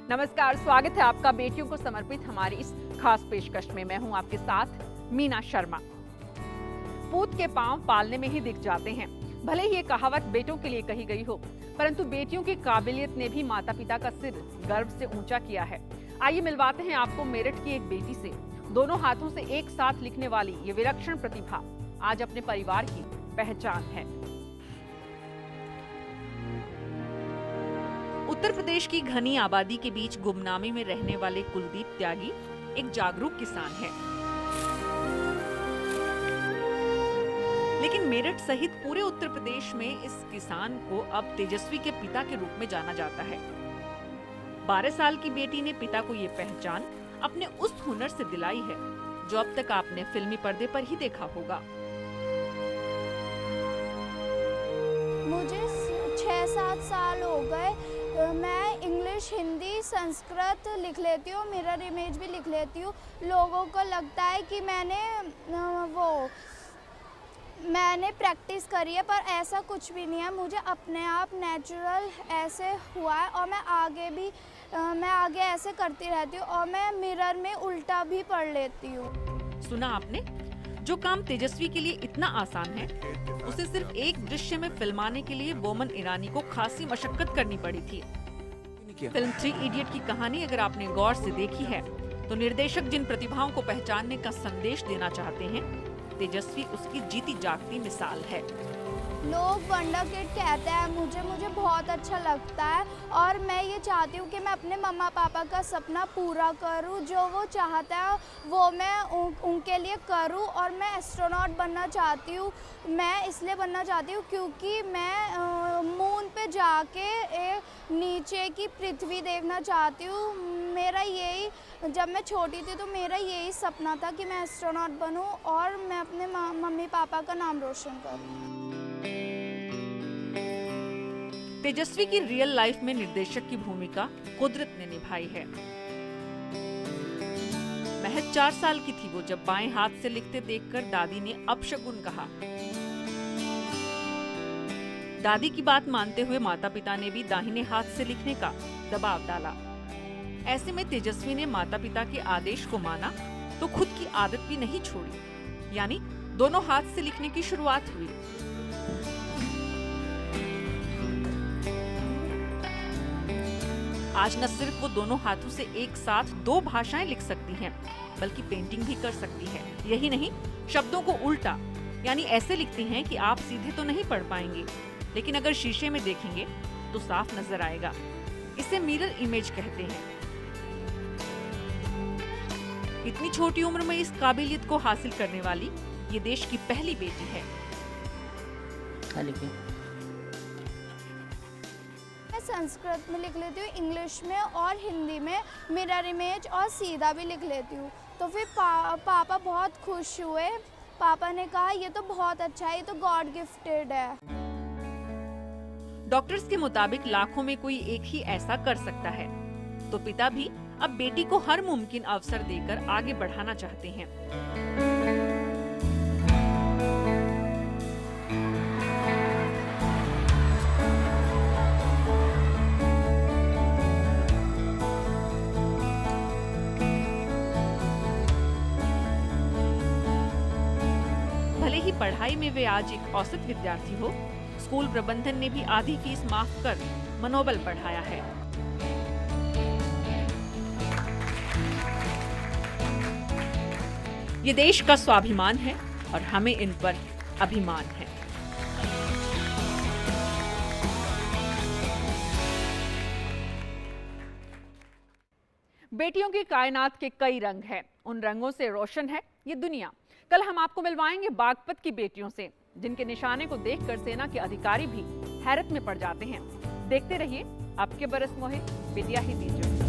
नमस्कार, स्वागत है आपका बेटियों को समर्पित हमारी इस खास पेशकश में। मैं हूं आपके साथ मीना शर्मा। पूत के पांव पालने में ही दिख जाते हैं। भले ही ये कहावत बेटों के लिए कही गई हो, परंतु बेटियों की काबिलियत ने भी माता पिता का सिर गर्व से ऊंचा किया है। आइए मिलवाते हैं आपको मेरठ की एक बेटी से। दोनों हाथों से एक साथ लिखने वाली ये विलक्षण प्रतिभा आज अपने परिवार की पहचान है। उत्तर प्रदेश की घनी आबादी के बीच गुमनामी में रहने वाले कुलदीप त्यागी एक जागरूक किसान है। लेकिन मेरठ सहित पूरे उत्तर प्रदेश में इस किसान को अब तेजस्वी के पिता के रूप में जाना जाता है। 12 साल की बेटी ने पिता को ये पहचान अपने उस हुनर से दिलाई है जो अब तक आपने फिल्मी पर्दे पर ही देखा होगा। मुझे 6-7 साल हो गए। मैं इंग्लिश, हिंदी, संस्कृत लिख लेती हूँ, मिरर इमेज भी लिख लेती हूँ। लोगों को लगता है कि मैंने प्रैक्टिस करी है, पर ऐसा कुछ भी नहीं है। मुझे अपने आप नेचुरल ऐसे हुआ है और मैं आगे ऐसे करती रहती हूँ और मैं मिरर में उल्टा भी पढ़ लेती हूँ। सुना आपने? जो काम तेजस्वी के लिए इतना आसान है, उसे सिर्फ एक दृश्य में फिल्माने के लिए बोमन ईरानी को खासी मशक्कत करनी पड़ी थी। फिल्म 3 इडियट की कहानी अगर आपने गौर से देखी है, तो निर्देशक जिन प्रतिभाओं को पहचानने का संदेश देना चाहते हैं, तेजस्वी उसकी जीती जागती मिसाल है। लोग वंडर किड कहते हैं, मुझे बहुत अच्छा लगता है और मैं ये चाहती हूँ कि मैं अपने मम्मा पापा का सपना पूरा करूँ। जो वो चाहता है वो मैं उनके लिए करूँ। और मैं एस्ट्रोनॉट बनना चाहती हूँ। मैं इसलिए बनना चाहती हूँ क्योंकि मैं मून पे जाके नीचे की पृथ्वी देखना चाहती हूँ। जब मैं छोटी थी तो मेरा यही सपना था कि मैं एस्ट्रोनॉट बनूँ और मैं अपने मम्मी पापा का नाम रोशन करूँ। तेजस्वी की रियल लाइफ में निर्देशक की भूमिका कुदरत ने निभाई है। महज 4 साल की थी वो जब बाएं हाथ से लिखते देखकर दादी ने अपशगुन कहा। दादी की बात मानते हुए माता पिता ने भी दाहिने हाथ से लिखने का दबाव डाला। ऐसे में तेजस्वी ने माता पिता के आदेश को माना तो खुद की आदत भी नहीं छोड़ी, यानी दोनों हाथ से लिखने की शुरुआत हुई। आज न सिर्फ वो दोनों हाथों से एक साथ 2 भाषाएं लिख सकती हैं, बल्कि पेंटिंग भी कर सकती है। यही नहीं, शब्दों को उल्टा यानी ऐसे लिखती हैं कि आप सीधे तो नहीं पढ़ पाएंगे, लेकिन अगर शीशे में देखेंगे तो साफ नजर आएगा। इसे मिरर इमेज कहते हैं। इतनी छोटी उम्र में इस काबिलियत को हासिल करने वाली ये देश की पहली बेटी है। संस्कृत में लिख लेती हूँ, इंग्लिश में और हिंदी में मिरर इमेज और सीधा भी लिख लेती हूँ। तो फिर पापा बहुत खुश हुए। पापा ने कहा ये तो बहुत अच्छा है, ये तो गॉड गिफ्टेड है। डॉक्टर्स के मुताबिक लाखों में कोई एक ही ऐसा कर सकता है, तो पिता भी अब बेटी को हर मुमकिन अवसर देकर आगे बढ़ाना चाहते हैं। भले ही पढ़ाई में वे आज एक औसत विद्यार्थी हो, स्कूल प्रबंधन ने भी आधी फीस माफ कर मनोबल बढ़ाया है। ये देश का स्वाभिमान है और हमें इन पर अभिमान है। बेटियों की कायनात के कई रंग हैं। उन रंगों से रोशन है ये दुनिया। कल हम आपको मिलवाएंगे बागपत की बेटियों से, जिनके निशाने को देखकर सेना के अधिकारी भी हैरत में पड़ जाते हैं। देखते रहिए आपके बरस मोहे, बिटिया ही दीजिए।